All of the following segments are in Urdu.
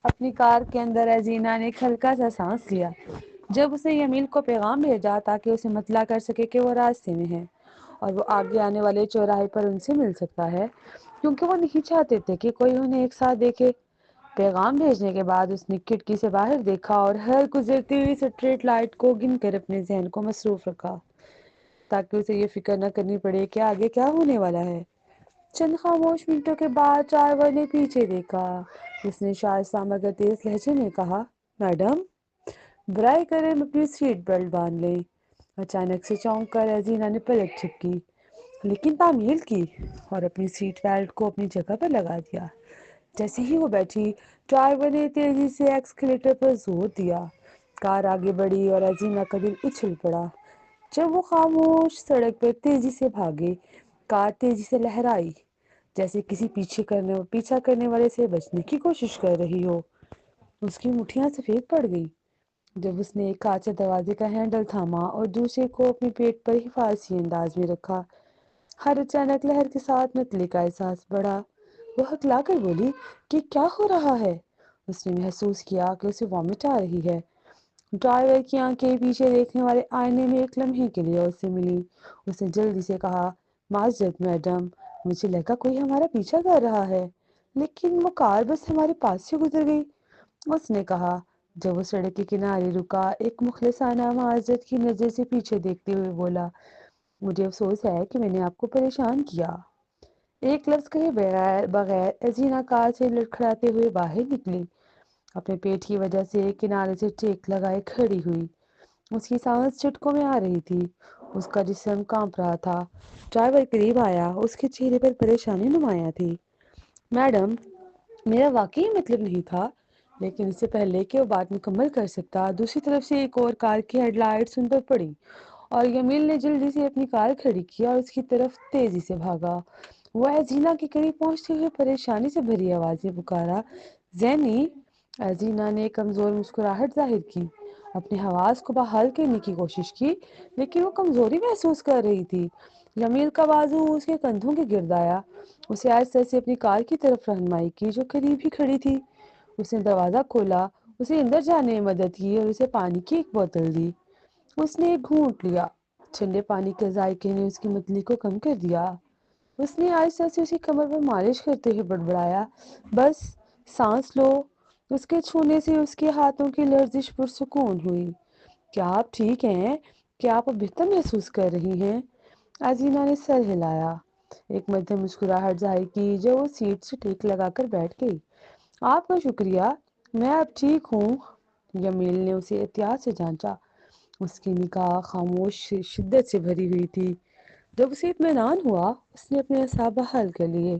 اپنی کار کے اندر ازینہ نے ایک ہلکا سا سانس لیا جب اسے یمیل کو پیغام بھیجا تاکہ اسے مطلع کر سکے کہ وہ راستے میں ہے اور وہ آگے آنے والے چوراہے پر ان سے مل سکتا ہے، کیونکہ وہ نہیں چاہتے تھے کہ کوئی انہیں ایک ساتھ دیکھے۔ پیغام بھیجنے کے بعد اس نے کھڑکی سے باہر دیکھا اور ہر گزرتی ہوئی اسٹریٹ لائٹ کو گن کر اپنے ذہن کو مصروف رکھا تاکہ اسے یہ فکر نہ کرنی پڑے کہ آگے کیا ہونے والا ہے۔ چند خاموش منٹوں کے بعد ڈرائیور نے پیچھے دیکھا۔ اس نے شائستہ مگر تیز لہجے میں کہا، میڈم، برائے کرم اپنی سیٹ بیلٹ باندھ لیں۔ اچانک سے چونک کر ازینہ نے پلک جھپکی، لیکن تعمیل کی اور اپنی سیٹ بیلٹ کو اپنی جگہ پر لگا دیا۔ جیسے ہی وہ بیٹھی، ڈرائیور نے تیزی سے ایکسیلیٹر پر زور دیا۔ کار آگے بڑھی اور ازینہ کا دل اچھل پڑا۔ جب وہ خاموش سڑک پر تیزی سے بھاگے، کار تیزی سے لہرائی، جیسے کسی پیچھا کرنے والے سے بچنے کی کوشش کر رہی ہو۔ اس کی مٹھیاں سفید پڑ گئی جب اس نے ایک کانچے دروازے کا ہینڈل تھاما اور دوسرے کو اپنے پیٹ پر حفاظتی انداز میں رکھا۔ ہر اچانک لہر کے ساتھ متلی کا احساس بڑھا۔ وہ ہکلا کر بولی کہ کیا ہو رہا ہے؟ اس نے محسوس کیا کہ اسے وامٹ آ رہی ہے۔ ڈرائیور کی آنکھیں پیچھے دیکھنے والے آئینے میں ایک لمحے کے لیے اس سے ملی۔ اس نے جلدی سے کہا، معذرت میڈم، مجھے لگا کوئی ہمارا پیچھا کر رہا ہے، لیکن وہ کار بس ہمارے پاس سے گزر گئی۔ اس نے کہا جب وہ سڑک کے کنارے رکا، ایک مخلصانہ معذرت کی نظر سے پیچھے دیکھتے ہوئے بولا، مجھے افسوس ہے کہ میں نے آپ کو پریشان کیا۔ ایک لفظ کہے بغیر ازینہ کار سے لڑکھڑاتے ہوئے باہر نکلی۔ اپنے پیٹ کی وجہ سے کنارے سے ٹیک لگائے کھڑی ہوئی۔ اس کی سانس چٹکوں میں آ رہی تھی، اس کا جسم کانپ رہا تھا۔ ڈرائیور قریب آیا، اس کے چہرے پر پریشانی نمایاں تھی۔ میڈم، میرا واقعی مطلب نہیں تھا، لیکن اس سے پہلے کہ وہ بات مکمل کر سکتا، دوسری طرف سے ایک اور کار کی ہیڈ لائٹس ان پر پڑی اور یمیل نے جلدی سے اپنی کار کھڑی کی اور اس کی طرف تیزی سے بھاگا۔ وہ ازینہ کے قریب پہنچتے ہوئے پریشانی سے بھری آواز میں پکارا، زینی۔ ازینہ نے کمزور مسکراہٹ ظاہر کی، اپنے حواس کو بحال کرنے کی کوشش کی، لیکن وہ کمزوری محسوس کر رہی تھی۔ یمیل کا بازو اس کے کندھوں کے گرد آیا۔ اسے آہستہ سے اپنی کار کی طرف رہنمائی کی جو قریب ہی کھڑی تھی۔ اس نے دروازہ کھولا، اسے اندر جانے میں مدد کی اور اسے پانی کی ایک بوتل دی۔ اس نے ایک گھونٹ لیا۔ ٹھنڈے پانی کے ذائقے نے اس کی متلی کو کم کر دیا۔ اس نے آہستہ سے اسی کمر پر مالش کرتے ہوئے بڑبڑایا، بس سانس لو۔ اس کے چھونے سے اس کے ہاتھوں کی لرزش پرسکون ہوئی۔ کیا آپ ٹھیک ہیں؟ کیا آپ اب بہتر محسوس کر رہی ہیں؟ ازینہ نے سر ہلایا، ایک مدھم مسکراہٹ ظاہر کی جو وہ سیٹ سے ٹیک لگا کر بیٹھ گئی۔ آپ کا شکریہ، میں اب ٹھیک ہوں۔ یمیل نے اسے احتیاط سے جانچا۔ اس کی نگاہ خاموش شدت سے بھری ہوئی تھی۔ جب اسے اطمینان ہوا، اس نے اپنے اعصاب بحال کر لیے۔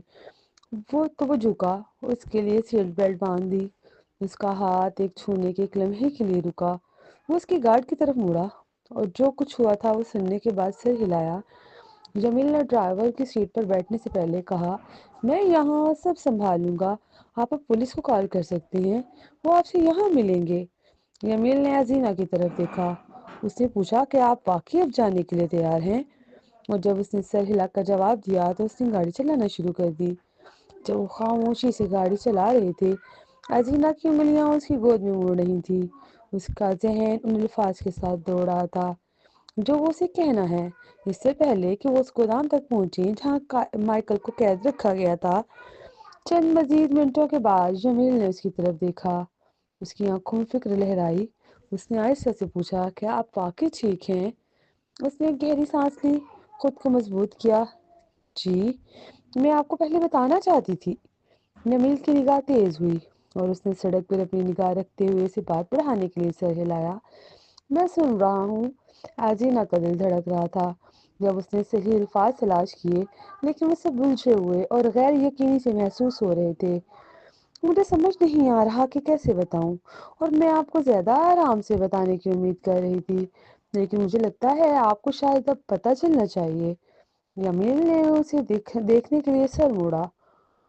وہ جھکا، اس کے لیے سیٹ بیلٹ باندھ دی۔ اس کا ہاتھ ایک چھونے کے ایک لمحے کے لیے رکا۔ وہ اس کی گارڈ کی طرف مڑا اور جو کچھ ہوا تھا وہ سننے کے بعد سر ہلایا۔ جمیل نے ڈرائیور کی سیٹ پر بیٹھنے سے پہلے کہا، میں یہاں سب سنبھالوں گا، آپ اب پولیس کو کال کر سکتی ہیں، وہ آپ سے یہاں ملیں گے۔ یمیل نے ازینہ کی طرف دیکھا۔ اس نے پوچھا کہ آپ واقعی اب جانے کے لیے تیار ہیں؟ اور جب اس نے سر ہلا کر جواب دیا تو اس نے گاڑی چلانا شروع کر دی۔ جب وہ خاموشی سے گاڑی چلا رہے تھے، ازینہ کی انگلیاں اس کی گود میں مڑ رہی تھیں۔ اس کا ذہن ان الفاظ کے ساتھ دوڑ رہا تھا جو وہ اسے کہنا ہے، اس سے پہلے کہ وہ اس گودام تک پہنچے جہاں مائیکل کو قید رکھا گیا تھا۔ چند مزید منٹوں کے بعد جمیل نے اس کی طرف دیکھا۔ اس کی آنکھوں میں فکر لہرائی۔ اس نے آہستہ سے پوچھا، کیا آپ واقعی ٹھیک ہیں؟ اس نے ایک گہری سانس لی، خود کو مضبوط کیا۔ جی، میں آپ کو پہلے بتانا چاہتی تھی۔ جمیل کی نگاہ تیز ہوئی اور اس نے سڑک پر اپنی نگاہ رکھتے ہوئے اسے بات بڑھانے کے لیے سر ہلایا۔ میں سن رہا ہوں۔ ازینہ کا دل دھڑک رہا تھا جب اس نے صحیح الفاظ تلاش کیے، لیکن وہ سب الجھے ہوئے اور غیر یقینی سے محسوس ہو رہے تھے۔ مجھے سمجھ نہیں آ رہا کہ کیسے بتاؤں، اور میں آپ کو زیادہ آرام سے بتانے کی امید کر رہی تھی، لیکن مجھے لگتا ہے آپ کو شاید اب پتہ چلنا چاہیے۔ یمیل نے اسے دیکھنے کے لیے سر موڑا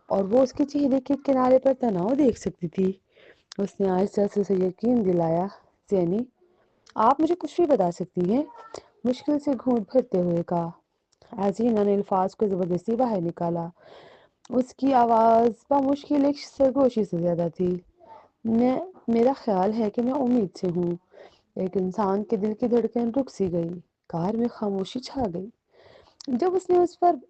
اور وہ اس کے چہرے کے کنارے پر تناؤ دیکھ سکتی تھی۔ اس نے آہستہ سے اسے یقین دلایا، زینی، آپ مجھے کچھ بھی بتا سکتی ہیں؟ مشکل سے گھونٹ بھرتے ہوئے کہا۔ ازینہ نے الفاظ کو زبردستی باہر نکالا۔ اس کی آواز بمشکل ایک سرگوشی سے زیادہ تھی۔ میں میرا خیال ہے کہ میں امید سے ہوں۔ ایک انسان کے دل کی دھڑکن رک سی گئی۔ کار میں خاموشی چھا گئی۔ جب اس نے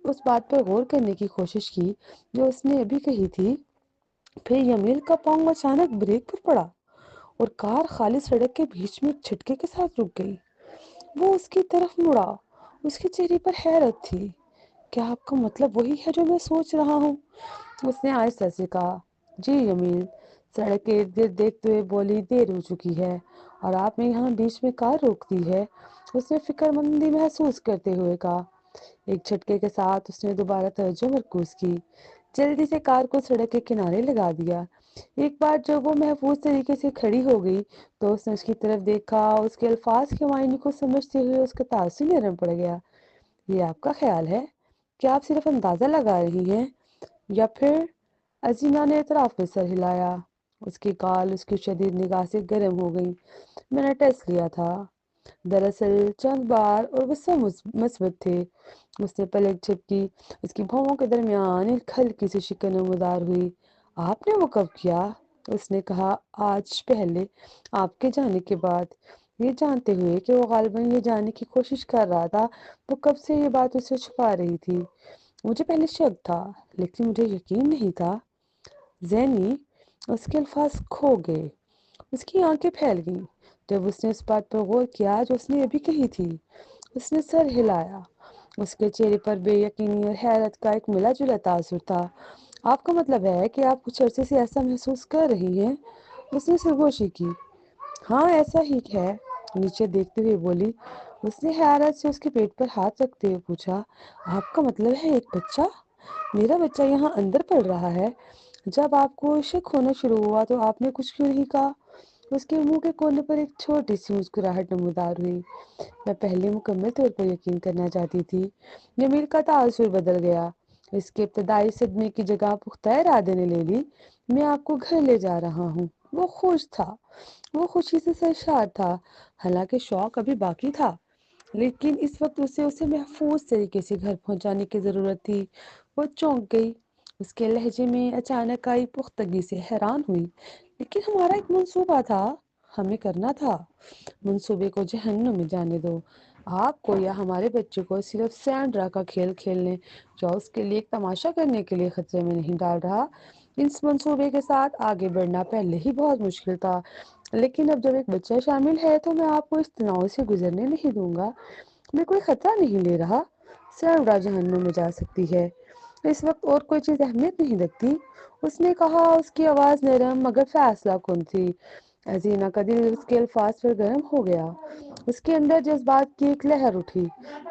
اس بات پر غور کرنے کی کوشش کی جو اس نے ابھی کہی تھی، پھر یمیل کا پاؤں اچانک بریک پر پڑا اور کار خالی سڑک کے بیچ میں ایک جھٹکے کے ساتھ رک گئی۔ وہ اس کی طرف مڑا۔ اس کے چہرے پر حیرت تھی۔ کیا آپ کا مطلب وہی ہے جو میں سوچ رہا ہوں؟ اس نے آہستہ سے کہا۔ جی یمیل، سڑک کے ارد گرد دیکھتے ہوئے بولی، دیر ہو چکی ہے اور آپ نے یہاں بیچ میں کار روک دی ہے۔ اس نے فکر مندی محسوس کرتے ہوئے کہا۔ ایک جھٹکے کے ساتھ اس نے دوبارہ توجہ مرکوز کی۔ جلدی سے کار کو سڑک کے کنارے لگا دیا۔ ایک بار جب وہ محفوظ طریقے سے کھڑی ہو گئی تو اس نے اس کی طرف دیکھا۔ اس کے الفاظ کے معنی کو سمجھتے ہوئے اس کا تاثر نرم پڑ گیا۔ یہ آپ کا خیال ہے؟ کیا آپ صرف اندازہ لگا رہی ہیں یا پھر؟ عظیمہ نے اعتراف میں سر ہلایا۔ اس کی گال اس کی شدید نگاہ سے گرم ہو گئی۔ میں نے ٹیسٹ لیا تھا۔ دراصل چند بار اور غصہ مثبت تھے۔ اس نے پلک جھپکی۔ اس کی بھووں کے درمیان ایک ہلکی سی شکن نمودار ہوئی۔ آپ نے وہ کب کیا؟ اس نے کہا، آج پہلے، آپ کے جانے کے بعد، یہ جانتے ہوئے کہ وہ غالباً یہ جاننے کی کوشش کر رہا تھا وہ کب سے یہ بات اسے چھپا رہی تھی۔ مجھے پہلے شک تھا لیکن مجھے یقین نہیں تھا۔ زینی، اس کے الفاظ کھو گئے۔ اس کی آنکھیں پھیل گئیں جب اس نے اس بات پر غور کیا جو اس نے ابھی کہی تھی۔ اس نے سر ہلایا۔ اس کے چہرے پر بے یقینی اور حیرت کا ایک ملا جلا تاثر تھا۔ آپ کا مطلب ہے کہ آپ کچھ عرصے سے ایسا محسوس کر رہی ہیں؟ اس نے سرگوشی کی۔ ہاں ایسا ہی ہے، نیچے دیکھتے ہوئے بولی۔ اس نے حیرت سے اس کے پیٹ پر ہاتھ رکھتے ہوئے پوچھا، آپ کا مطلب ہے ایک بچہ؟ میرا بچہ یہاں اندر پڑ رہا ہے؟ جب آپ کو شک ہونا شروع ہوا تو آپ نے کچھ کیوں نہیں کہا؟ اس کے منہ کے کونے پر ایک چھوٹی سی مسکراہٹ نمودار ہوئی۔ میں پہلے مکمل طور پر یقین کرنا چاہتی تھی۔ جمیل کا تاثر بدل گیا۔ اس کے ابتدائی صدمے کی جگہ پختہ ارادے نے لے لی۔ میں آپ کو گھر لے جا رہا ہوں۔ وہ خوش تھا۔ وہ خوشی سے سرشار تھا، حالانکہ شوق ابھی باقی تھا، لیکن اس وقت اسے محفوظ طریقے سے گھر پہنچانے کی ضرورت تھی۔ وہ چونک گئی۔ اس کے لہجے میں اچانک آئی پختگی سے حیران ہوئی۔ لیکن ہمارا ایک منصوبہ تھا، ہمیں کرنا تھا۔ منصوبے کو جہنم میں جانے دو۔ آپ کو یا ہمارے بچے کو صرف سینڈرا کا کھیل کھیلنے یا اس کے لیے ایک تماشا کرنے کے لیے خطرے میں نہیں ڈال رہا۔ اس منصوبے کے ساتھ آگے بڑھنا پہلے ہی بہت مشکل تھا، لیکن اب جب ایک بچہ شامل ہے تو میں آپ کو اس تناؤ سے گزرنے نہیں دوں گا۔ میں کوئی خطرہ نہیں لے رہا۔ سینڈرا جہنم میں جا سکتی ہے، اس وقت اور کوئی چیز اہمیت نہیں رکھتی۔ اس نے کہا، اس کی آواز نرم مگر فیصلہ کن تھی۔ عزینہ کا دل اس کے الفاظ پر گرم ہو گیا۔ اس کے اندر جذبات کی ایک لہر اٹھی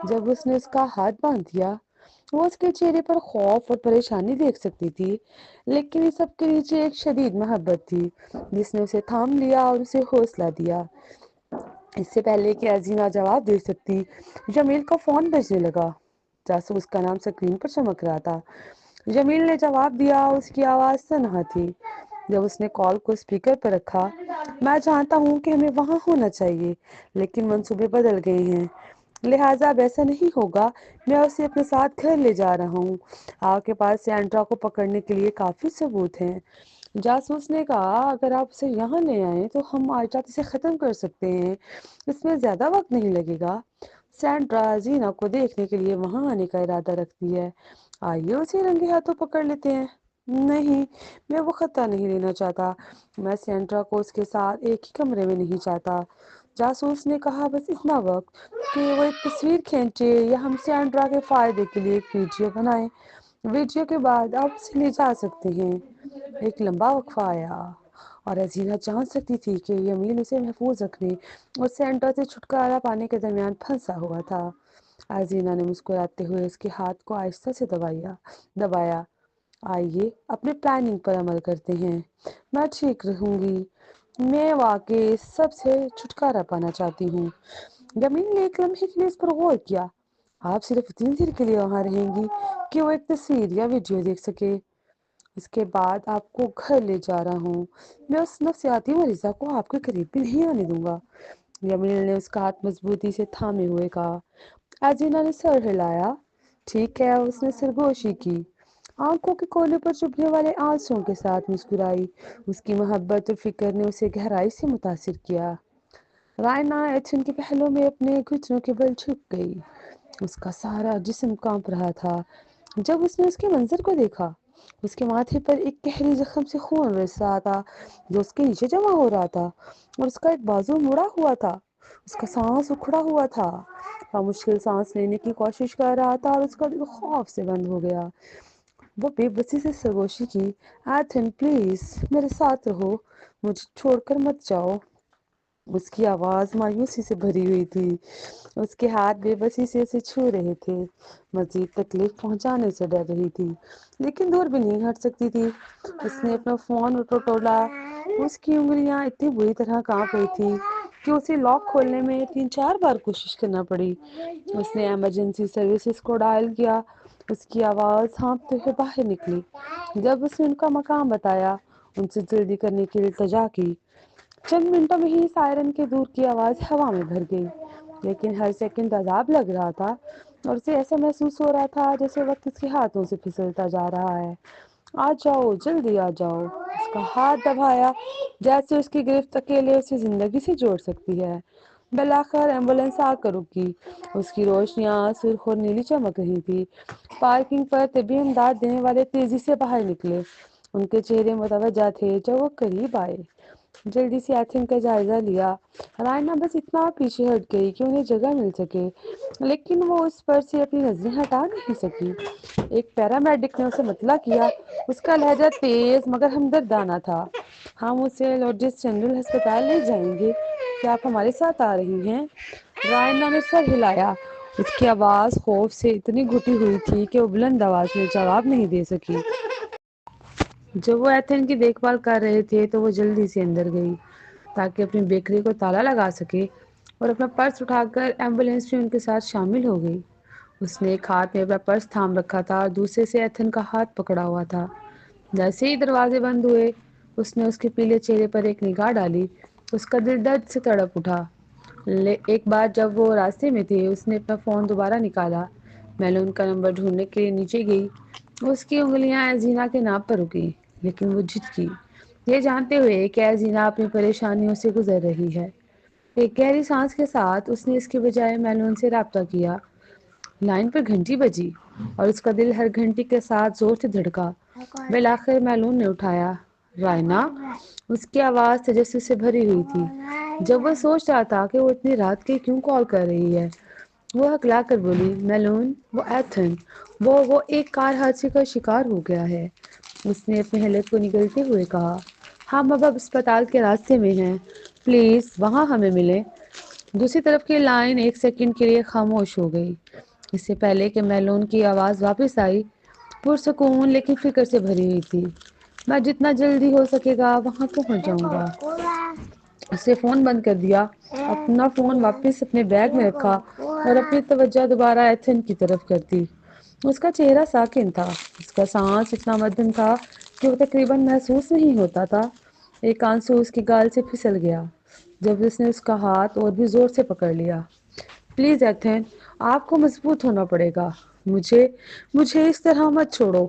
جب اس نے اس کا ہاتھ باندھ دیا۔ وہ اس کے چہرے پر خوف اور پریشانی دیکھ سکتی تھی، لیکن اس سب کے نیچے ایک شدید محبت تھی جس نے اسے تھام لیا اور اسے حوصلہ دیا۔ اس سے پہلے کہ عزینہ جواب دے سکتی، جمیل کا فون بجنے لگا۔ جاسوس کا نام سکرین پر چمک رہا تھا۔ جمیل نے جواب دیا، اس کی آواز تنہا تھی۔ جب اس نے کال کو اسپیکر پر رکھا، میں جانتا ہوں کہ ہمیں وہاں ہونا چاہیے لیکن منصوبے بدل گئے ہیں، لہٰذا اب ایسا نہیں ہوگا۔ میں اسے اپنے ساتھ گھر لے جا رہا ہوں۔ آپ کے پاس سینڈرا کو پکڑنے کے لیے کافی ثبوت ہیں۔ جاسوس نے کہا، اگر آپ اسے یہاں لے آئیں تو ہم آج رات اسے ختم کر سکتے ہیں۔ اس میں زیادہ وقت نہیں لگے گا۔ سینڈرا عزینہ کو دیکھنے کے لیے وہاں آنے کا ارادہ رکھتی ہے۔ آئیے اسے رنگے ہاتھوں پکڑ لیتے ہیں۔ نہیں، میں وہ خطرہ نہیں لینا چاہتا۔ میں سینڈرا کو اس کے ساتھ ایک ہی کمرے میں نہیں چاہتا۔ جاسوس نے کہا، بس اتنا وقت کہ وہ ایک تصویر کھینچے یا ہم سینڈرا کے فائدے کے لیے ایک ویڈیو بنائیں۔ ویڈیو کے بعد آپ اسے لے جا سکتے ہیں۔ ایک لمبا وقفہ آیا اور عزینہ جان سکتی تھی کہ یمین اسے محفوظ رکھنے اور سینڈرا سے چھٹکارا پانے کے درمیان پھنسا ہوا تھا۔ عزینہ نے مسکراتے ہوئے اس کے ہاتھ کو آہستہ سے دبایا۔ آئیے اپنے پلاننگ پر عمل کرتے ہیں۔ میں ٹھیک رہوں گی۔ میں واقعی سب سے چھٹکارا پانا چاہتی ہوں۔ جمیل نے ایک لمحے کے لیے اس پر غور کیا۔ آپ صرف اتنی دیر کے لیے وہاں رہیں گی کہ وہ ایک تصویر یا ویڈیو دیکھ سکے؟ اس کے بعد آپ کو گھر لے جا رہا ہوں۔ میں اس نفسیاتی مریضہ کو آپ کے قریب بھی نہیں آنے دوں گا۔ جمیل نے اس کا ہاتھ مضبوطی سے تھامے ہوئے کہا۔ عزینہ نے سر ہلایا۔ ٹھیک ہے، اس نے سرگوشی کی۔ آنکھوں کے کونے پر چبھنے والے آنسوؤں کے ساتھ مسکرائی۔ اس کی محبت اور فکر نے اسے گہرائی سے متاثر کیا۔ رائنا ایتھن کے پہلو میں اپنے گھٹنوں کے بل جھک گئی۔ اس کا سارا جسم کانپ رہا تھا جب اس نے اس کے منظر کو دیکھا۔ اس کے ماتھے پر ایک گہری زخم سے خون رس رہا تھا جو اس کے نیچے جمع ہو رہا تھا، اور اس کا ایک بازو مڑا ہوا تھا۔ اس کا سانس اکھڑا ہوا تھا، وہ مشکل سانس لینے کی کوشش کر رہا تھا، اور اس کا دل خوف سے بند ہو گیا۔ وہ بے بسی سے سرگوشی کی، ایتھن پلیز میرے ساتھ رہو، مجھے چھوڑ کر مت جاؤ۔ اس کی آواز مایوسی سے بھری ہوئی تھی، اس کے ہاتھ بے بسی سے اسے چھو رہے تھے، مزید تکلیف پہنچانے سے ڈر رہی تھی لیکن دور بھی نہیں ہٹ سکتی تھی۔ اس نے اپنا فون ٹوٹولا، اس کی انگلیاں اتنی بری طرح کانپ رہی تھی کہ اسے لاک کھولنے میں 3-4 بار کوشش کرنا پڑی۔ اس نے ایمرجنسی سروسز کو ڈائل کیا، اس کی آواز ہانپتے ہوئے باہر نکلی۔ جب اس نے ان کا مقام بتایا، ان سے جلدی کرنے کی التجا کی، چند منٹوں میں ہی سائرن کے دور کی آواز ہوا میں بھر گئی، لیکن ہر سیکنڈ عذاب لگ رہا تھا، اور اسے ایسا محسوس ہو رہا تھا جیسے وقت اس کے ہاتھوں سے پھسلتا جا رہا ہے۔ آ جاؤ، جلدی آ جاؤ۔ اس کا ہاتھ دبایا جیسے اس کی گرفت اکیلے اسے زندگی سے جوڑ سکتی ہے۔ بالآخر ایمبولینس آ کر رکی، اس کی روشنیاں سرخ اور نیلی چمک رہی تھی۔ پارکنگ پر طبی امداد دینے والے تیزی سے باہر نکلے، ان کے چہرے متوجہ تھے جب وہ قریب آئے۔ جلدی سے ایتھن کا جائزہ لیا۔ رائنا بس اتنا پیچھے ہٹ گئی کہ انہیں جگہ مل سکے، لیکن وہ اس پر سے اپنی نظریں ہٹا نہیں سکی۔ ایک پیرامیڈک نے اسے مطلع کیا، اس کا لہجہ تیز مگر ہمدردانہ تھا۔ ہم اسے لارڈس جنرل ہسپتال لے جائیں گے، کیا آپ ہمارے ساتھ آ رہی ہیں؟ رائنا نے سر ہلایا۔ اس کی آواز خوف سے اتنی گھٹی ہوئی تھی کہ وہ بلند آواز میں جواب نہیں دے سکی۔ جب وہ ایتھن کی دیکھ بھال کر رہے تھے تو وہ جلدی سے اندر گئی تاکہ اپنی بیکری کو تالا لگا سکے، اور اپنا پرس اٹھا کر ایمبولینس میں ان کے ساتھ شامل ہو گئی۔ اس نے ایک ہاتھ میں اپنا پرس تھام رکھا تھا اور دوسرے سے ایتھن کا ہاتھ پکڑا ہوا تھا۔ جیسے ہی دروازے بند ہوئے، اس نے اس کے پیلے چہرے پر ایک نگاہ ڈالی۔ اس کا دل درد سے تڑپ اٹھا۔ ایک بار جب وہ راستے میں تھے، اس نے اپنا فون دوبارہ نکالا، میلون کا نمبر ڈھونڈنے کے لیے نیچے گئی۔ اس کی انگلیاں ایزینا کے نام پر رکی، لیکن وہ جھٹکی، یہ جانتے ہوئے کہ ایزینا اپنی پریشانیوں سے گزر رہی ہے۔ ایک گہری سانس کے ساتھ اس نے اس کے بجائے میلون سے رابطہ کیا۔ لائن پر گھنٹی بجی، اور اس کا دل ہر گھنٹی کے ساتھ زور سے دھڑکا۔ بالآخر میلون نے اٹھایا۔ رائنا، اس کی آواز تجسس سے بھری ہوئی تھی۔ جب وہ سوچ رہا تھا کہ وہ اتنی رات کے کیوں کال کر رہی ہے، وہ ہکلا کر بولی، میلون، وہ ایتھن، وہ ایک کار حادثے کا شکار ہو گیا ہے۔ اس نے اپنے حلق کو نگلتے ہوئے کہا، ہم اب اسپتال کے راستے میں ہیں، پلیز وہاں ہمیں ملیں۔ دوسری طرف کی لائن ایک سیکنڈ کے لیے خاموش ہو گئی۔ اس سے پہلے کہ میلون کی آواز واپس آئی، پرسکون لیکن فکر سے بھری ہوئی تھی، میں جتنا جلدی ہو سکے گا وہاں پہنچ جاؤں گا۔ اس نے فون بند کر دیا، اپنا فون واپس اپنے بیگ میں رکھا اور اپنی توجہ دوبارہ ایتھن کی طرف کر دی۔ اس کا چہرہ ساکن تھا، اس کا سانس اتنا مدھم تھا کہ وہ تقریباً محسوس نہیں ہوتا تھا۔ ایک آنسو اس کی گال سے پھسل گیا جب اس نے اس کا ہاتھ اور بھی زور سے پکڑ لیا۔ پلیز ایتھن، آپ کو مضبوط ہونا پڑے گا، مجھے اس طرح مت چھوڑو۔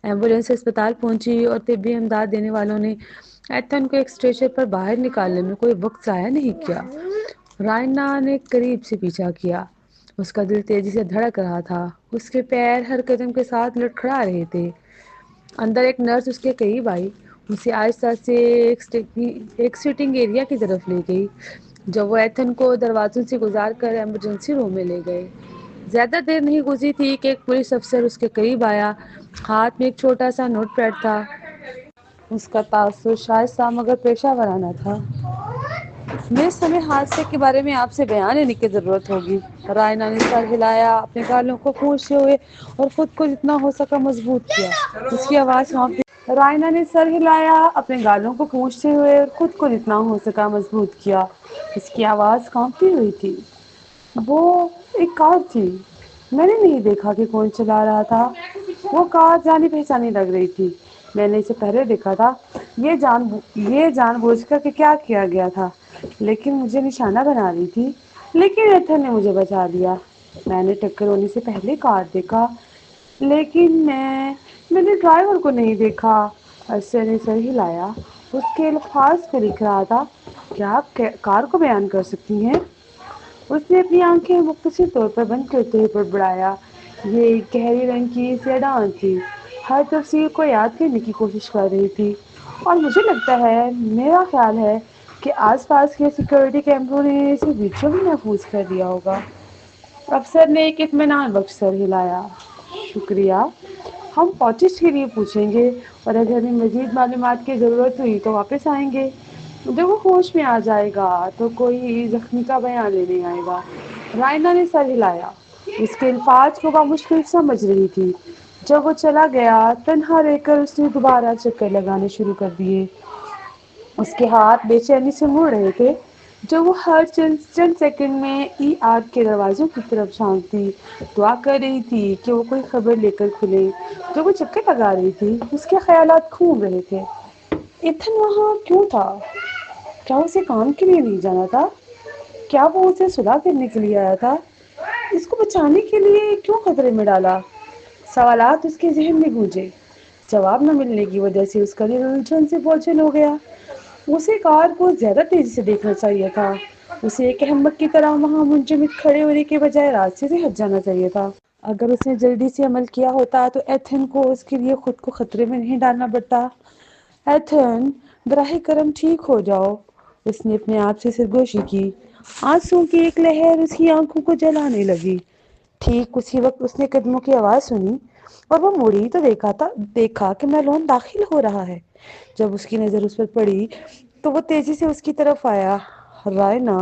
ایمبولینس اسپتال پہنچی اور طبی امداد دینے والوں نے ایتھن کو ایک اسٹریچر پر باہر نکالنے میں کوئی وقت ضائع نہیں کیا۔ رائنا نے قریب سے پیچھا کیا، اس کا دل تیزی سے دھڑک رہا تھا، اس کے پیر ہر قدم کے ساتھ لڑکھڑا رہے تھے۔ اندر ایک نرس اس کے قریب آئی، اسے آہستہ سے ایک سیٹنگ ایریا کی طرف لے گئی۔ جب وہ ایتھن کو دروازوں سے گزار کر ایمرجنسی روم میں لے گئے، زیادہ دیر نہیں گزری تھی کہ ایک پولیس افسر اس کے قریب آیا، ہاتھ میں ایک چھوٹا سا نوٹ پیڈ تھا۔ اس کا تاثر شائستہ مگر پیشہ ورانہ تھا۔ مس، ہمیں حادثے کے بارے میں آپ سے بیان لینے کی ضرورت ہوگی۔ رائنا نے سر ہلایا، اپنے گالوں کو کھونچتے ہوئے اور خود کو جتنا ہو سکا مضبوط کیا۔ اس کی آواز رائنا نے سر ہلایا، اپنے گالوں کو کھونچتے ہوئے اور خود کو جتنا ہو سکا مضبوط کیا۔ اس کی آواز کانپتی ہوئی تھی۔ وہ ایک کار تھی، میں نے نہیں دیکھا کہ کون چلا رہا تھا۔ وہ کار جانی پہچانی لگ رہی تھی، میں نے اسے پہلے دیکھا تھا۔ یہ جان بوجھ کر کہ کیا کیا گیا تھا، لیکن مجھے نشانہ بنا رہی تھی، لیکن ایتھن نے مجھے بچا لیا۔ میں نے ٹکر ہونے سے پہلے کار دیکھا، لیکن میں میں نے ڈرائیور کو نہیں دیکھا، عرصے نے سر ہلایا۔ اس کے الفاظ پہ لکھ رہا تھا، کیا آپ کار کو بیان کر سکتی ہیں؟ اس نے اپنی آنکھیں مختصر طور پر بند کرتے ہوئے بڑبڑایا۔ یہ ایک گہری رنگ کی سیڈان تھی، ہر تفصیل کو یاد کرنے کی کوشش کر رہی تھی، اور مجھے لگتا ہے، میرا خیال ہے کہ آس پاس کے سیکورٹی کیمروں نے اسے بیچوں بھی محفوظ کر دیا ہوگا۔ افسر نے ایک اطمینان بخش سر ہلایا۔ شکریہ، ہم پوچس کے لیے پوچھیں گے، اور اگر ہمیں مزید معلومات کی ضرورت ہوئی تو واپس آئیں گے۔ جب وہ ہوش میں آ جائے گا تو کوئی زخمی کا بیان لینے آئے گا۔ رائنا نے سر ہلایا، اس کے الفاظ کو بمشکل سمجھ رہی تھی۔ جب وہ چلا گیا، تنہا رہ کر اس نے دوبارہ چکر لگانے شروع کر دیے۔ اس کے ہاتھ بے چینی سے مڑ رہے تھے جب وہ ہر چند سیکنڈ میں ای آر کے دروازوں کی طرف جھانکتی، دعا کر رہی تھی کہ وہ کوئی خبر لے کر کھلے۔ جب وہ چکر لگا رہی تھی، اس کے خیالات گھوم رہے تھے۔ ایتھن وہاں کیوں تھا؟ کیا اسے کام کے لیے نہیں جانا تھا؟ کیا وہ اسے صلح کرنے کے لیے آیا تھا؟ اس کو بچانے کے لیے کیوں خطرے میں ڈالا؟ سوالات اس کے ذہن میں گونجے۔ جواب نہ ملنے کی وجہ سے اس کا دل الجھن سے بوجھل ہو گیا۔ اسے کار کو زیادہ تیزی سے دیکھنا چاہیے تھا۔ اسے ایک احمق کی طرح وہاں منجمد کھڑے ہونے کے بجائے راستے سے ہٹ جانا چاہیے تھا۔ اگر اس نے جلدی سے عمل کیا ہوتا تو ایتھن کو اس کے لیے خود کو خطرے میں نہیں ڈالنا پڑتا۔ ایتھن، براہ کرم ٹھیک ہو جاؤ، اس نے اپنے آپ سے سرگوشی کی۔ آنسوں کی ایک لہر اس کی آنکھوں کو جلانے لگی۔ ٹھیک اسی وقت اس نے قدموں کی آواز سنی، اور وہ مڑی تو دیکھا کہ میلون داخل ہو رہا ہے۔ جب اس کی نظر اس پر پڑی تو وہ تیزی سے اس کی طرف آیا۔ رائنا!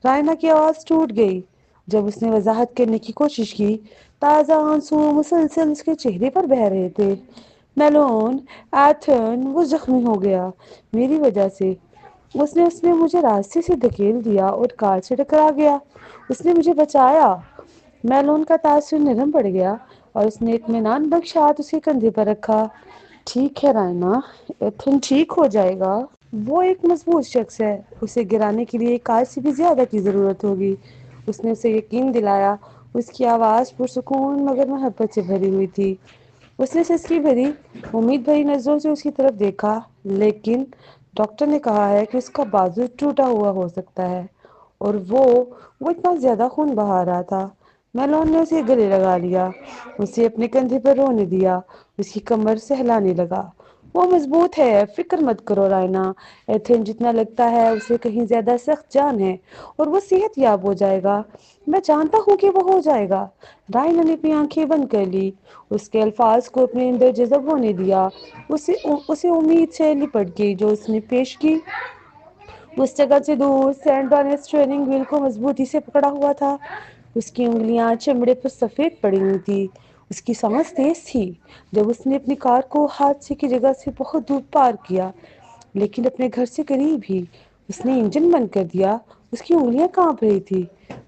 رائنا کی آواز ٹوٹ گئی۔ جب اس نے وضاحت کرنے کی کوشش کی، تازہ آنسو مسلسل اس کے چہرے پر بہہ رہے تھے۔ میلون، ایتھن، وہ زخمی ہو گیا میری وجہ سے۔ اس نے مجھے راستے سے دھکیل دیا اور کار سے ٹکرا گیا۔ اس نے مجھے بچایا۔ میلون کا تاثر نرم پڑ گیا، اور اس نے اطمینان بخش ہاتھ اس کے کندھے پر رکھا۔ ٹھیک ہے رائنا، ایتھن ٹھیک ہو جائے گا۔ وہ ایک مضبوط شخص ہے، اسے گرانے کے لیے کار سے بھی زیادہ کی ضرورت ہوگی، اس نے اسے یقین دلایا۔ اس کی آواز پرسکون مگر محبت سے بھری ہوئی تھی۔ اس نے سسکی بھری، امید بھری نظروں سے اس کی طرف دیکھا۔ لیکن ڈاکٹر نے کہا ہے کہ اس کا بازو ٹوٹا ہوا ہو سکتا ہے، اور وہ اتنا زیادہ خون بہا رہا تھا۔ میلون نے اسے گلے لگا لیا، اسے اپنے کندھے پر رونے دیا، اس کی کمر سہلانے لگا۔ وہ مضبوط ہے، فکر مت کرو رائنا، ایتھن جتنا لگتا ہے اسے کہیں زیادہ سخت جان ہے، اور وہ صحت یاب ہو جائے گا۔ میں جانتا ہوں کہ وہ ہو جائے گا۔ رائنا نے اپنی آنکھیں بند کر لی، اس کے الفاظ کو اپنے اندر جذب ہونے دیا۔ اسے امید سے لپٹ گئی جو اس نے پیش کی۔ اس جگہ سے دور سینڈرا نے اسٹیئرنگ وہیل کو مضبوطی سے پکڑا ہوا تھا۔ اس کی انگلیاں چمڑے پر سفید پڑی ہوئی تھی۔ اس کی سمجھ تیز تھی۔ جب اس نے اپنی کار کو حادثے کی جگہ سے بہت دور پارک کیا، لیکن اپنے گھر سے قریب ہی، اس نے انجن بند کر دیا۔ اس کی انگلیاں کانپ رہی تھی۔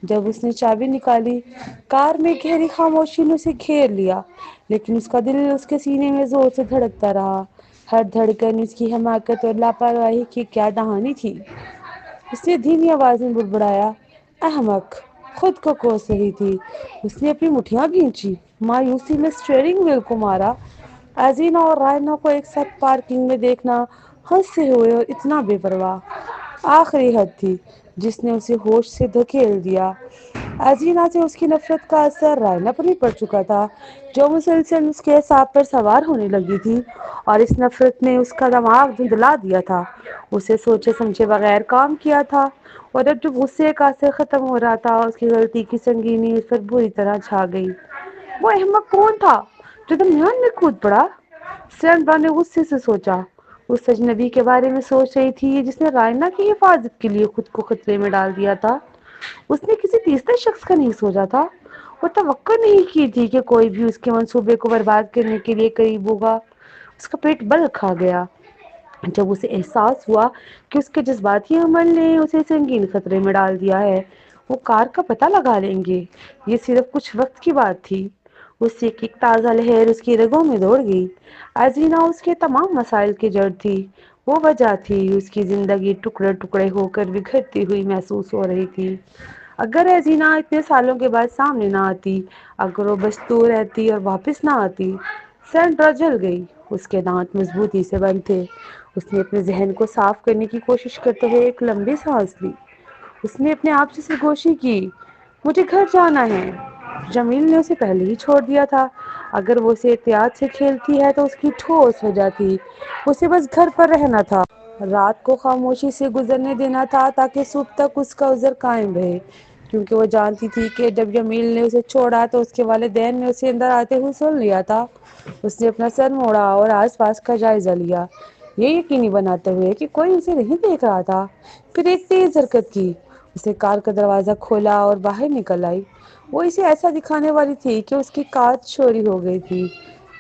جب اس نے چابی نکالی، کار میں گہری خاموشی نے اسے گھیر لیا، لیکن اس کا دل اس کے سینے میں زور سے دھڑکتا رہا۔ ہر دھڑکن اس کی حماقت اور لاپرواہی کی کیا دہانی تھی۔ اس نے دھیمی آواز میں بڑبڑایا، احمق! خود کو کوس رہی تھی۔ اس نے اپنی مٹھیاں کھینچی، مایوسی میں اسٹیئرنگ وہیل کو مارا۔ ازینا اور رائنا کو ایک ساتھ پارکنگ میں دیکھنا، ہنستے ہوئے اور اتنا بے پرواہ، آخری حد تھی جس نے اسے ہوش سے دھکیل دیا۔ ازینا سے اس کی نفرت کا اثر رائنا پر بھی پڑ چکا تھا، جو مسلسل اس کے اعصاب پر سوار ہونے لگی تھی، اور اس نفرت نے اس کا دماغ دھندلا دیا تھا۔ اسے سوچے سمجھے بغیر کام کیا تھا، اور اب جب غصے کا اثر ختم ہو رہا تھا، اس کی غلطی کی سنگینی اس پر بری طرح چھا گئی۔ وہ احمق کون تھا جو درمیان میں کود پڑا؟ سینڈرا نے غصے سے سوچا۔ اس اجنبی کے بارے میں سوچ رہی تھی جس نے رائنا کی حفاظت کے لیے خود کو خطرے میں ڈال دیا تھا۔ اس نے کسی تیسرے شخص کا نہیں سوچا تھا۔ وہ توقع نہیں کی تھی کہ کوئی بھی اس کے منصوبے کو برباد کرنے کے لیے قریب ہوگا۔ اس کا پیٹ بل کھا گیا جب اسے احساس ہوا کہ اس کے جذباتی عمل نے اسے سنگین خطرے میں ڈال دیا ہے۔ وہ کار کا پتہ لگا لیں گے، یہ صرف کچھ وقت کی بات تھی۔ اس سے ایک تازہ لہر اس کی رگوں میں دوڑ گئی۔ ازینا اس کے تمام مسائل کی جڑ تھی، وہ وجہ تھی۔ اس کی زندگی ٹکڑے ٹکڑے ہو کر بکھرتی ہوئی محسوس ہو رہی تھی۔ اگر ازینا اتنے سالوں کے بعد سامنے نہ آتی، اگر وہ بس دور رہتی اور واپس نہ آتی، سینڈرا جل گئی، اس کے دانت مضبوطی سے بند تھے۔ اس نے اپنے ذہن کو صاف کرنے کی کوشش کرتے ہوئے ایک لمبی سانس لی۔ اس نے اپنے آپ سے سرگوشی کی، مجھے گھر جانا ہے۔ جمیل نے اسے پہلے ہی چھوڑ دیا تھا، اگر وہ اسے احتیاط سے کھیلتی ہے تو اس کی ٹھوس ہو جاتی۔ اسے بس گھر پر رہنا تھا، رات کو خاموشی سے گزرنے دینا تھا تاکہ صبح تک اس کا عذر قائم رہے، کیونکہ وہ جانتی تھی کہ جب جمیل نے اسے چھوڑا تو اس کے والدین نے اسے اندر آتے ہوئے سن لیا تھا۔ اس نے اپنا سر موڑا اور آس پاس کا جائزہ لیا، یہ یقینی بناتے ہوئے کہ کوئی اسے نہیں دیکھ رہا تھا۔ پھر ایک تیز حرکت کی، اسے کار کا دروازہ کھولا اور باہر نکل آئی۔ وہ اسے ایسا دکھانے والی تھی کہ اس کی کار چوری ہو گئی تھی،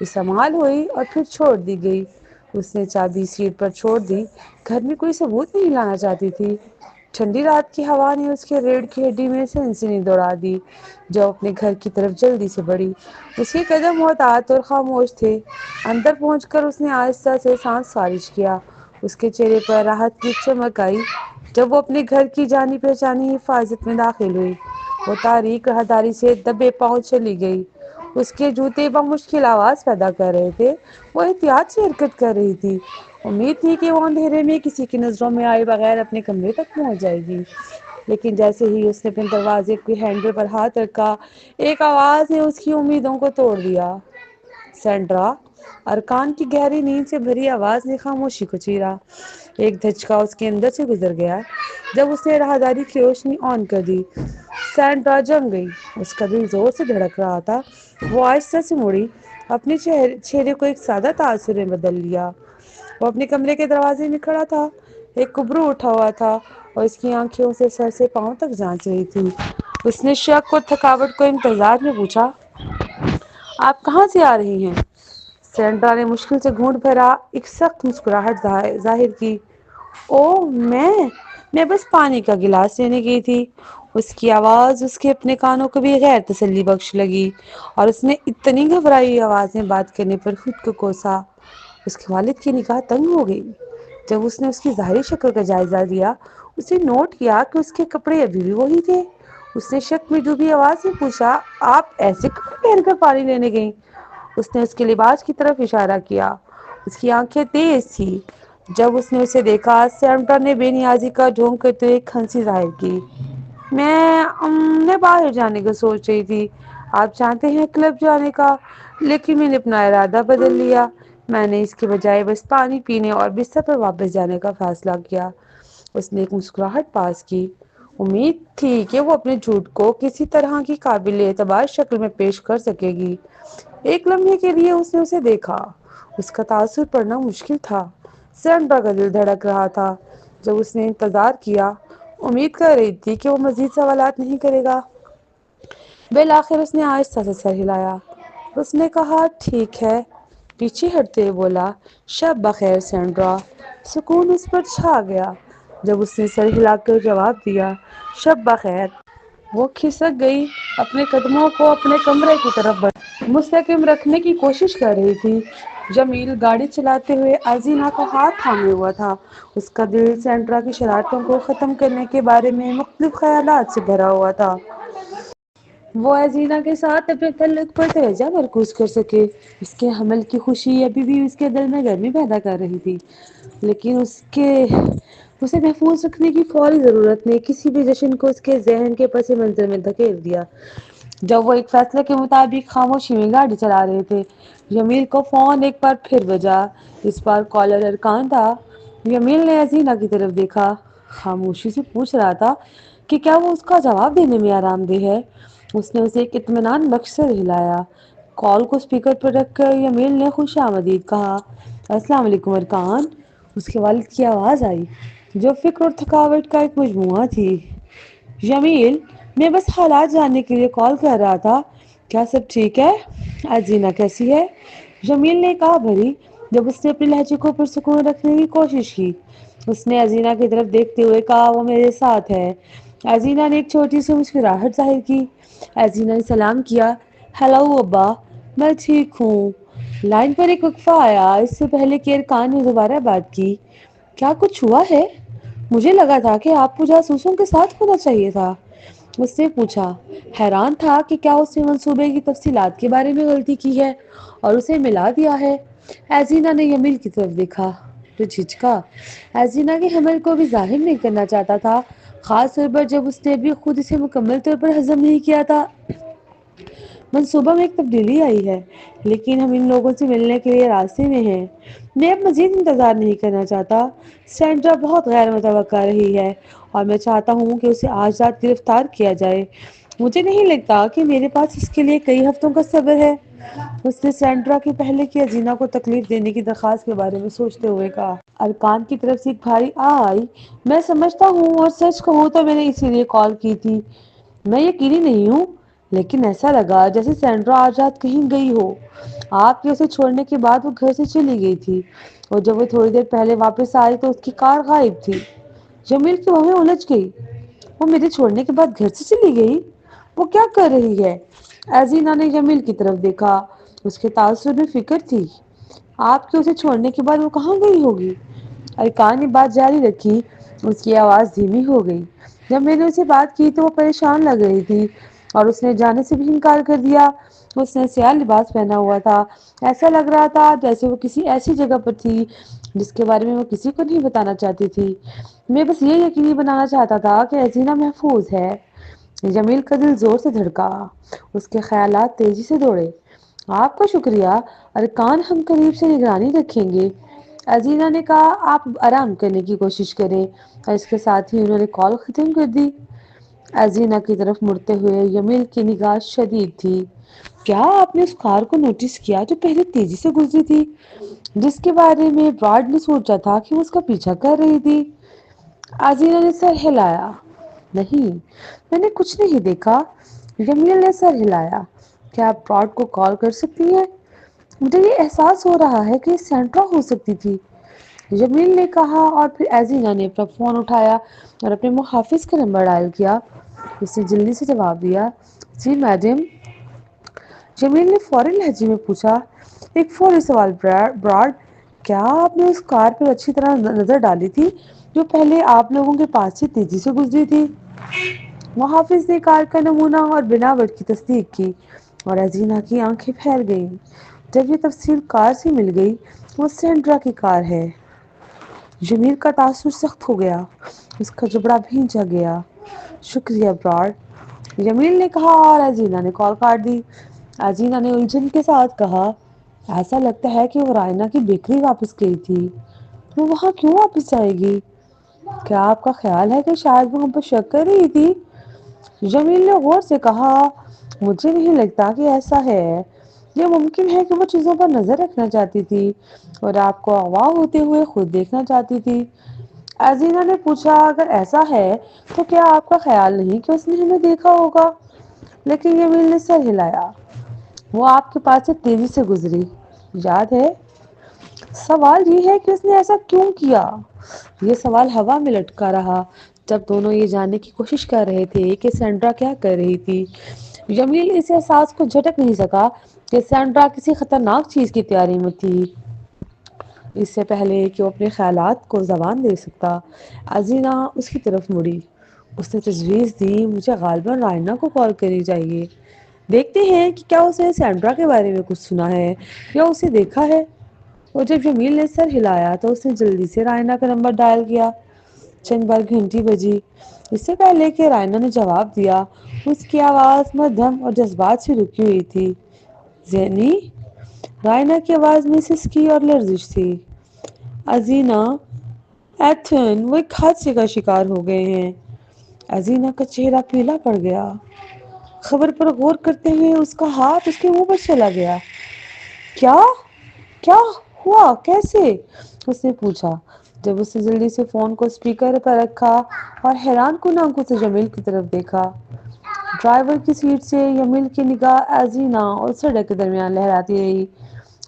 استعمال ہوئی اور پھر چھوڑ دی گئی۔ اس نے چابی سیٹ پر چھوڑ دی، گھر میں کوئی ثبوت نہیں لانا چاہتی تھی۔ ٹھنڈی رات کی ہوا نے اس کے ریڑھ کی ہڈی میں سنسنی دوڑا دی، جو اپنے گھر کی طرف جلدی سے بڑھی۔ اس کے قدم محتاط اور خاموش تھے۔ اندر پہنچ کر اس نے آہستہ سے سانس خارج کیا، اس کے چہرے پر راحت کی چمک آئی جب وہ اپنے گھر کی جانی پہچانی حفاظت میں داخل ہوئی۔ وہ تاریک راہداری سے دبے پاؤں چلی گئی، اس کے جوتے بمشکل آواز پیدا کر رہے تھے۔ وہ احتیاط سے حرکت کر رہی تھی، امید تھی کہ وہ اندھیرے میں کسی کی نظروں میں آئے بغیر اپنے کمرے تک پہنچ جائے گی، لیکن جیسے ہی اس نے اپنے دروازے کے ہینڈل پر ہاتھ رکھا، ایک آواز نے اس کی امیدوں کو توڑ دیا۔ سینڈرا! ارکان کی گہری نیند سے بھری آواز نے خاموشی کو چیرا۔ ایک دھچکا اس کے اندر سے گزر گیا جب اس نے راہداری کی روشنی آن کر دی۔ سینڈرا جم گئی، اس کا دل زور سے دھڑک رہا تھا۔ وہ آہستہ سے مڑی، اپنے چہرے کو ایک سادہ تاثر میں بدل لیا۔ وہ اپنے کمرے کے دروازے میں کھڑا تھا، ایک کبرو اٹھا ہوا تھا اور اس کی آنکھیں اسے سر سے پاؤں تک جانچ رہی تھی۔ اس نے شک اور تھکاوٹ کو امتزاج میں پوچھا، آپ کہاں سے آ رہی ہیں؟ سینڈرا نے مشکل سے گھونٹ بھرا ایک سخت مسکراہٹ ظاہر کی۔ اوہ میں بس پانی کا گلاس لینے گئی تھی۔ اس کی آواز اس کے اپنے کانوں کو بھی غیر تسلی بخش لگی اور اس نے اتنی گھبرائی آواز میں بات کرنے پر خود کو کوسا۔ اس کے والد کی نگاہ تنگ ہو گئی جب اس نے اس کی ظاہری شکل کا جائزہ لیا۔ اس نے نوٹ کیا کہ اس کے کپڑے ابھی بھی وہی تھے۔ اس نے شک میں ڈوبی آواز سے پوچھا، آپ ایسے کپڑے پہن کر پانی لینے گئیں؟ اس نے اس کے لباس کی طرف اشارہ کیا، اس کی آنکھیں تیز تھیں۔ جب اس نے اسے دیکھا، سینڈرا نے بے نیازی کا ڈھونگ کرتے ہوئے ایک ہنسی ظاہر کی۔ میں باہر جانے کا سوچ رہی تھی، آپ چاہتے ہیں کلب جانے کا، لیکن میں نے اپنا ارادہ بدل لیا۔ میں نے اس کے بجائے بس پانی پینے اور بستر پر واپس جانے کا فیصلہ کیا۔ اس نے ایک مسکراہٹ پاس کی، امید تھی کہ وہ اپنے جھوٹ کو کسی طرح کی قابل اعتبار شکل میں پیش کر سکے گی۔ ایک لمحے کے لیے اس نے اسے دیکھا، اس کا تاثر پڑھنا مشکل تھا۔ سینڈرا کا دل دھڑک رہا تھا جب اس نے انتظار کیا، امید کر رہی تھی کہ وہ مزید سوالات نہیں کرے گا۔ بالآخر اس نے آہستہ سے سر ہلایا۔ اس نے کہا، ٹھیک ہے، پیچھے ہٹتے ہوئے بولا، شب بخیر سینڈرا۔ سکون اس پر چھا گیا جب اس نے سر ہلا کر جواب دیا، شب بخیر۔ وہ کھسک گئی، اپنے قدموں کو اپنے کمرے کی طرف مستحکم رکھنے کی کوشش کر رہی تھی۔ جمیل گاڑی چلاتے ہوئے ازینہ کا ہاتھ تھامے ہوا تھا، اس کا دل سینڈرا کی شرارتوں کو ختم کرنے کے بارے میں مختلف خیالات سے بھرا ہوا تھا۔ وہ ازینہ کے ساتھ اپنے تعلق پر توجہ مرکوز کر سکے۔ اس کے حمل کی خوشی ابھی بھی اس کے دل میں گرمی پیدا کر رہی تھی، لیکن اسے محفوظ رکھنے کی فوری ضرورت نے کسی بھی جشن کو اس کے ذہن کے پس منظر میں دھکیل دیا۔ جب وہ ایک فیصلے کے مطابق خاموشی میں گاڑی چلا رہے تھے، جمیل کو فون ایک بار پھر بجا۔ اس بار کالر ارکان تھا۔ جمیل نے ازینہ کی طرف دیکھا، خاموشی سے پوچھ رہا تھا کہ کیا وہ اس کا جواب دینے میں آرام دہ ہے۔ اس نے اسے ایک اطمینان بخش سر ہلایا۔ کال کو اسپیکر پر رکھ کر جمیل نے خوش آمدید کہا، السلام علیکم ارکان۔ اس کے والد کی آواز آئی، جو فکر اور تھکاوٹ کا ایک مجموعہ تھی۔ جمیل، میں بس حالات جاننے کے لیے کال کر رہا تھا، کیا سب ٹھیک ہے؟ ازینہ کیسی ہے؟ جمیل نے کہا بھری جب اس نے اپنے لہجے کو پرسکون رکھنے کی کوشش کی۔ اس نے ازینہ کی طرف دیکھتے ہوئے کہا، وہ میرے ساتھ ہے۔ ازینہ نے ایک چھوٹی سی مسکراہٹ ظاہر کی۔ ازینہ نے سلام کیا، ہیلو ابا، میں ٹھیک ہوں۔ لائن پر ایک وقفہ آیا، اس سے پہلے کہ ارکان نے دوبارہ بات کی، کیا کچھ ہوا ہے؟ مجھے لگا تھا کہ آپ کو جاسوسوں کے ساتھ ہونا چاہیے تھا۔ اس نے پوچھا، حیران تھا کہ کیا اس نے منصوبے کی تفصیلات کے بارے میں غلطی کی ہے اور اسے ملا دیا ہے۔ ایزینا نے یمیل کی طرف دیکھا تو جھجکا۔ ایزینا کے حمل کو بھی ظاہر نہیں کرنا چاہتا تھا، خاص طور پر جب اس نے بھی خود اسے مکمل طور پر ہضم نہیں کیا تھا۔ منصوبہ میں ایک تبدیلی آئی ہے، لیکن ہم ان لوگوں سے ملنے کے لیے راستے میں ہیں۔ میں اب مزید انتظار نہیں کرنا چاہتا۔ سینڈرا بہت غیر متوقع رہی ہے اور میں چاہتا ہوں کہ اسے آج رات گرفتار کیا جائے۔ مجھے نہیں لگتا کہ میرے پاس اس کے لیے کئی ہفتوں کا صبر ہے۔ اس نے سینڈرا کے پہلے کی ازینا کو تکلیف دینے کی درخواست کے بارے میں سوچتے ہوئے کہا۔ ارکان کی طرف سے ایک بھاری آئی۔ میں سمجھتا ہوں اور سچ کہوں تو میں نے اسی لیے کال کی تھی۔ میں یقینی نہیں ہوں، لیکن ایسا لگا جیسے سینڈرا آج رات کہیں گئی ہو۔ آپ کے اسے چھوڑنے کے بعد وہ گھر سے چلی گئی تھی اور جب وہ تھوڑی دیر پہلے واپس آئی تو اس کی کار غائب تھی۔ جمیل کی بہویں الجھ گئی۔ وہ میرے چھوڑنے کے بعد گھر سے چلی گئی؟ وہ کیا کر رہی ہے؟ ایزینا نے جمیل کی طرف دیکھا۔ اس کے تاثر میں فکر تھی۔ آپ کے اسے چھوڑنے کے بعد وہ کہاں گئی ہوگی؟ ارکان نے بات جاری رکھی۔ اس کی آواز دھیمی ہو گئی۔ جب میں نے اسے بات کی تو وہ پریشان لگ رہی تھی اور اس نے جانے سے بھی انکار کر دیا۔ اس نے سیاہ لباس پہنا ہوا تھا۔ ایسا لگ رہا تھا جیسے وہ کسی ایسی جگہ پر تھی جس کے بارے میں وہ کسی کو نہیں بتانا چاہتی تھی۔ میں بس یہ یقینی بنانا چاہتا تھا کہ ایزینا محفوظ ہے۔ جمیل کا دل زور سے دھڑکا۔ اس کے خیالات تیزی سے دوڑے۔ آپ کا شکریہ ارکان، ہم قریب سے نگرانی رکھیں گے۔ ایزینا نے کہا، آپ آرام کرنے کی کوشش کریں، اور اس کے ساتھ ہی انہوں نے کال ختم کر دی۔ ایزینا کی طرف مڑتے ہوئے یمیل کی نگاہ شدید تھی۔ کیا آپ نے اس کار کو نوٹس کیا جو پہلے تیزی سے گزری تھی، جس کے بارے میں براڈ نے سوچا تھا کہ وہ اس کا پیچھا کر رہی تھی؟ ایزینا نے سر ہلایا۔ نہیں، میں نے کچھ نہیں دیکھا۔ جمیل نے سر ہلایا۔ کیا آپ براڈ کو کال کر سکتی ہیں؟ مجھے یہ احساس ہو رہا ہے کہ یہ سینڈرا ہو سکتی تھی، جمیل نے کہا، اور پھر ایزینا نے اپنا فون اٹھایا اور اپنے محافظ کا نمبر ڈائل کیا۔ اس نے جلدی سے جواب دیا، جی میڈم۔ جمیل نے فوری لہجے میں پوچھا، ایک فوری سوال براڈ، کیا آپ نے اس کار پر اچھی طرح نظر ڈالی تھی جو پہلے آپ لوگوں کے پاس سے تیزی سے گزری تھی؟ محافظ نے کار کا نمونہ اور بناوٹ کی تصدیق کی اور ایزینا کی آنکھیں پھیل گئیں۔ جب یہ تفصیل کار سے مل گئی، وہ سینڈرا کی کار ہے۔ جمیل کا تاثر سخت ہو گیا۔ اس کا جبڑا بھینچا گیا۔ شکریہ براڈ، جمیل نے کہا، اور ایزینا نے کال کاٹ دی۔ ایزینا نے الجھن کے ساتھ کہا، ایسا لگتا ہے کہ وہ رائنا کی بیکری واپس گئی تھی۔ وہ وہاں کیوں واپس جائے گی؟ کیا آپ کا خیال ہے کہ شاید وہ ہم پر شک کر رہی تھی؟ جمیل نے غور سے کہا، مجھے نہیں لگتا کہ ایسا ہے۔ یہ ممکن ہے کہ وہ چیزوں پر نظر رکھنا چاہتی تھی اور آپ کو اغوا ہوتے ہوئے خود دیکھنا چاہتی تھی۔ ایزینا نے پوچھا، اگر ایسا ہے تو کیا آپ کا خیال نہیں کہ اس نے ہمیں دیکھا ہوگا؟ لیکن جمیل نے سر ہلایا۔ وہ آپ کے پاس سے تیزی سے گزری، یاد ہے؟ سوال یہ ہے کہ اس نے ایسا کیوں کیا؟ یہ سوال ہوا میں لٹکا رہا جب دونوں یہ جاننے کی کوشش کر رہے تھے کہ سینڈرا کیا کر رہی تھی۔ جمیل اس احساس کو جھٹک نہیں سکا کہ سینڈرا کسی خطرناک چیز کی تیاری میں تھی۔ اس سے پہلے کہ وہ اپنے خیالات کو زبان دے سکتا، ایزینا اس کی طرف مڑی۔ اس نے تجویز دی، مجھے غالباً رائنا کو کال کرنی چاہیے۔ دیکھتے ہیں کہ کیا اسے سینڈرا کے بارے میں کچھ سنا ہے یا اسے دیکھا ہے۔ اور جب جمیل نے سر ہلایا تو اس نے جلدی سے رائنا کا نمبر ڈائل کیا۔ چند بار گھنٹی بجی۔ اس سے پہلے کہ رائنا نے جواب دیا، اس کی آواز مدھم اور جذبات سے رکی ہوئی تھی۔ زینی؟ رائنا کی آواز میں سسکی اور لرزش تھی۔ ایزینا، ایتھن، وہ ایک حادثے کا شکار ہو گئے ہیں۔ ایزینا کا چہرہ پیلا پڑ گیا۔ خبر پر غور کرتے ہوئے اس کا ہاتھ اس کے منہ پر چلا گیا۔ کیا؟ کیا ہوا؟ کیسے؟ اس نے پوچھا جب اس نے جلدی سے فون کو اسپیکر پر رکھا اور حیران کن آنکھوں سے جمیل کی طرف دیکھا۔ ڈرائیور کی سیٹ سے جمیل کی نگاہ ایزینا اور سڑک کے درمیان لہراتی رہی۔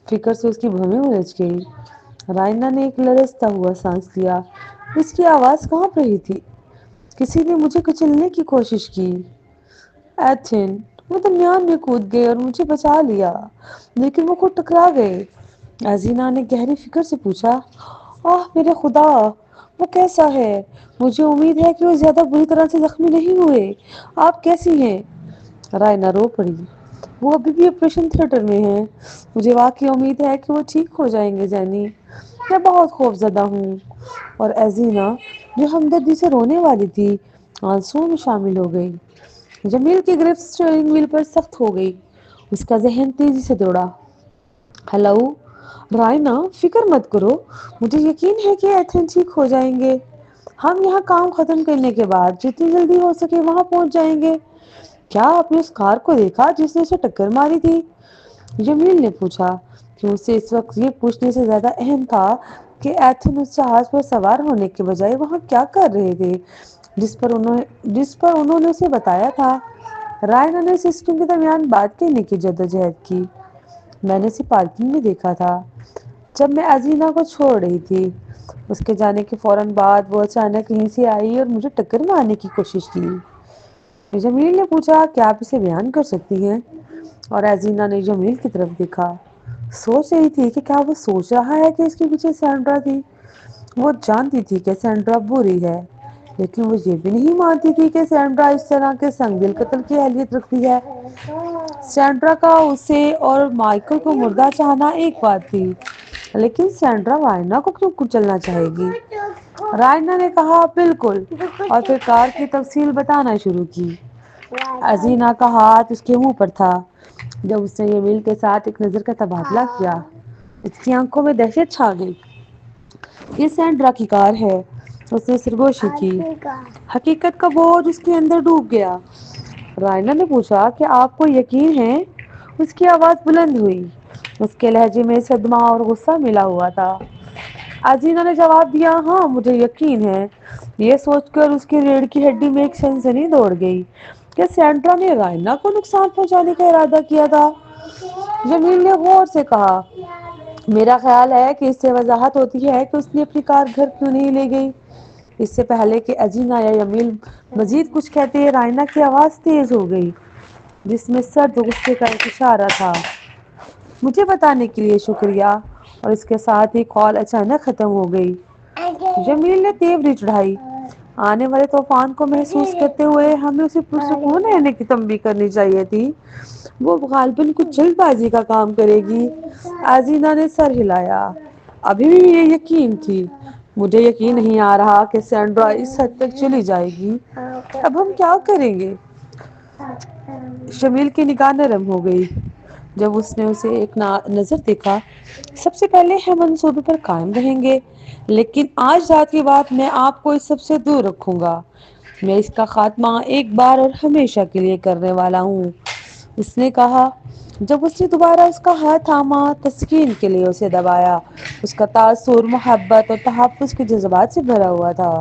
فکر سے اس کی بھویں الجھ گئی۔ رائنا نے ایک لرزتا ہوا سانس لیا۔ اس کی آواز کانپ رہی تھی۔ کسی نے مجھے کچلنے کی کوشش کی۔ ایتھن، وہ درمیان میں کود گئے اور مجھے بچا لیا، لیکن وہ خود ٹکرا گئے۔ ایزینا نے گہری فکر سے پوچھا، آہ میرے خدا! وہ کیسا ہے؟ مجھے امید ہے کہ وہ زیادہ بری طرح سے زخمی نہیں ہوئے۔ آپ کیسی ہیں؟ رائنا رو پڑی۔ وہ ابھی بھی آپریشن تھیٹر میں ہیں۔ مجھے واقعی امید ہے کہ وہ ٹھیک ہو جائیں گے جینی۔ میں بہت خوف زدہ ہوں۔ اور ایزینا جو ہمدردی سے رونے والی تھی آنسوؤں میں شامل ہو گئی۔ جمیل کی گرفت اسٹیئرنگ وہیل پر سخت ہو گئی۔ اس کا ذہن تیزی سے دوڑا۔ ہلو رائنا، فکر مت کرو، مجھے یقین ہے کہ ایتھن ٹھیک ہو جائیں گے۔ ہم یہاں کام ختم کرنے کے بعد جتنی جلدی ہو سکے وہاں پہنچ جائیں گے۔ کیا آپ نے اس کار کو دیکھا جس نے اسے ٹکر ماری تھی؟ جمیل نے پوچھا کہ اسے اس وقت یہ پوچھنے سے زیادہ اہم تھا کہ ایتھن اس جہاز پر سوار ہونے کے بجائے وہاں کیا کر رہے تھے جس پر انہوں نے اسے بتایا تھا۔ رائنا نے سسٹم کے درمیان بات کرنے کی جدوجہد کی۔ میں نے اسے پارکنگ میں دیکھا تھا جب میں ازینا کو چھوڑ رہی تھی۔ اس کے جانے کے فوراً بعد وہ اچانک کہیں سے آئی اور مجھے ٹکر مارنے کی کوشش کی۔ جمیل نے پوچھا کیا آپ اسے بیان کر سکتی ہیں؟ اور ازینا نے جمیل کی طرف دیکھا، سوچ رہی تھی کہ کیا وہ سوچ رہا ہے کہ اس کے پیچھے سینڈرا تھی۔ وہ جانتی تھی کہ سینڈرا بری ہے، لیکن وہ یہ بھی نہیں مانتی تھی کہ سینڈرا اس طرح کے سنگ دل قتل کی اہلیت رکھتی ہے۔ سینڈرا کا اسے اور مائیکل کو مردہ چاہنا ایک بات تھی، لیکن سینڈرا رائنا کو کیوں کچلنا چاہے گی؟ رائنا نے کہا بالکل، اور پھر کار کی تفصیل بتانا شروع کی۔ ازینا کا ہاتھ اس کے منہ پر تھا جب اس نے یمیل کے ساتھ ایک نظر کا تبادلہ کیا۔ اس کی آنکھوں میں دہشت چھا گئی۔ یہ سینڈرا کی کار ہے، اس نے سرگوشی کی۔ حقیقت کا بوجھ اس کے اندر ڈوب گیا۔ رائنا نے پوچھا کہ آپ کو یقین ہے؟ اس کی آواز بلند ہوئی، اس کے لہجے میں صدمہ اور غصہ ملا ہوا تھا۔ ازینا نے جواب دیا ہاں مجھے یقین ہے۔ یہ سوچ کر اس کی ریڑھ کی ہڈی میں ایک سنسنی دوڑ گئی کہ سینڈرا نے رائنا کو نقصان پہنچانے کا ارادہ کیا تھا۔ جمیل نے غور سے کہا میرا خیال ہے کہ اس سے وضاحت ہوتی ہے کہ اس نے اپنی کار گھر کیوں نہیں لے گئی۔ اس سے پہلے کہ ازینا یا یمیل مزید کچھ کہتے رائنا کی آواز تیز ہو گئی جس میں سرد غصے کا ایک اشارہ تھا۔ مجھے بتانے کے لیے شکریہ۔ اور اس کے ساتھ ہی کال اچانک ختم ہو گئی۔ جمیل نے تیوری چڑھائی، آنے والے طوفان کو محسوس کرتے ہوئے ہمیں اسے پرسکون رہنے کی تنبیہ کرنی چاہیے تھی۔ وہ غالباً کچھ جلد بازی کا کام کرے گی۔ ازینا نے سر ہلایا۔ ابھی بھی یہ یقین تھی۔ مجھے یقین نہیں آ رہا کہ سینڈرا اس حد تک چلی جائے گی۔ اب ہم کیا کریں گے؟ شمیل کی نگاہ نرم ہو گئی جب اس نے اسے ایک نظر دیکھا۔ سب سے پہلے ہم منصوبے پر قائم رہیں گے، لیکن آج رات کے بعد میں آپ کو اس سب سے دور رکھوں گا۔ میں اس کا خاتمہ ایک بار اور ہمیشہ کے لیے کرنے والا ہوں، اس نے کہا۔ جب اس نے دوبارہ اس کا ہاتھ تھاما، تسکین کے لیے اسے دبایا، اس کا تاثر محبت اور تحفظ کے جذبات سے بھرا ہوا تھا۔